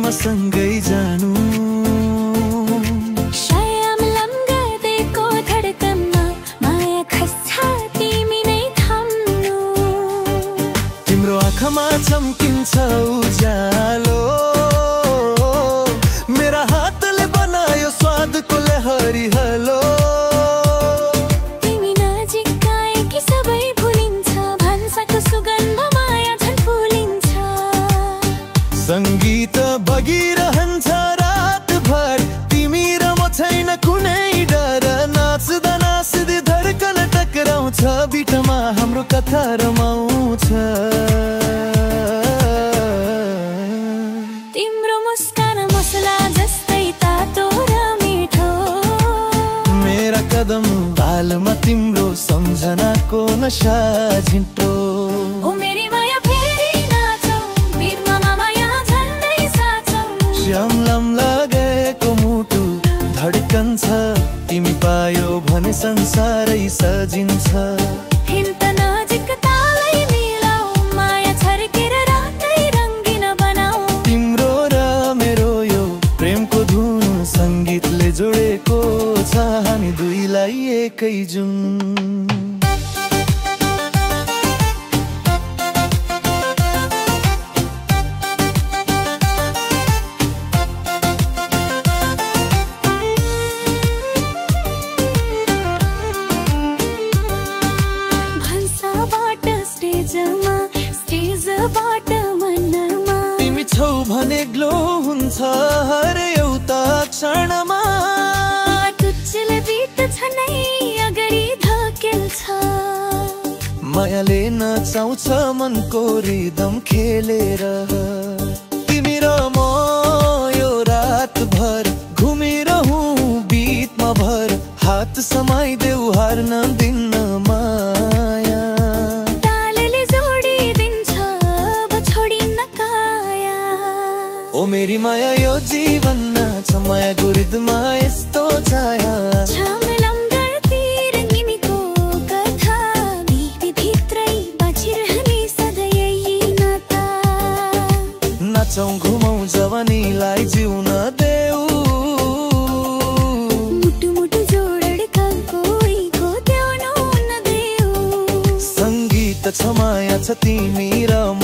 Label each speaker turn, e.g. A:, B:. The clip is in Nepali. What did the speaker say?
A: म सँगै जानु।
B: शयमलम गर्दैको धडकनमा माया खस्छ तिमी नै थाम्नु।
A: तिम्रो आँखामा चम्किन्छ उज्यालो, मेरा हातले बनायो स्वादको लहरी हलो।
B: तिमी नजिक आएकी सबै भुलिन्छ, भान्साको सुगन्ध माया झन् फुलिन्छ।
A: सङ्गीत बगिरहन्छ रातभर, तिमी र म छैन कुनै डर। नाच्दा नाच्दै धड्कन टक्राउँछ, बिटमा हाम्रो कथा रमाउँछ।
B: तिम्रो मुस्कान मसला जस्तै तातो र मिठो,
A: मेरा कदम तालमा तिम्रो सम्झनाको नशा झिन्टो।
B: ओ मेरी माया फेरि नाचौ, बिरमा माया झन्डै साचौ।
A: श्यामलम लागेको मुटु धड्कन्छ, तिमी पायो भने संसारै सजिन्छ।
B: हिँड्त नजिक तालै मिलाऊ, माया छर्केर रातै रङ्गिन बनाऊ।
A: तिम्रो र मेरो यो प्रेमको धुन सङ्गीतले जोडेको छ, हामी दुईलाई एकै जुन।
B: भान्साबाट स्टेजमा, स्टेजबाट मनमा।
A: तिमी छौ भने ग्लो हुन्छ हर एउटा क्षणमा।
B: तुच्चले बित्छ नै अगाडि धकेल्छ।
A: मायाले नचाउँछ मनको रिदम खेलेर। तिमी र म यो रातभर घुमिरहँ बिचमा भर, हात समाइदेऊ हार्न दिन्न माया।
B: तालले जोडिदिन्छ अब छोडिन्न काया।
A: ओ मेरी माया यो जीवन नाच, मायाको रिदमा यस्तो छाया।
B: श्यामलम गर्दै रङ्गिनीको कथा, भित्रै बाँचिरहने सधैँ यही नाता।
A: नाचौँ घुमौँ जवानीलाई जिउन देऊ,
B: मुटु मुटु जोडका कोहीको त्यो नदेऊ।
A: सङ्गीत छ माया छ तिमी र म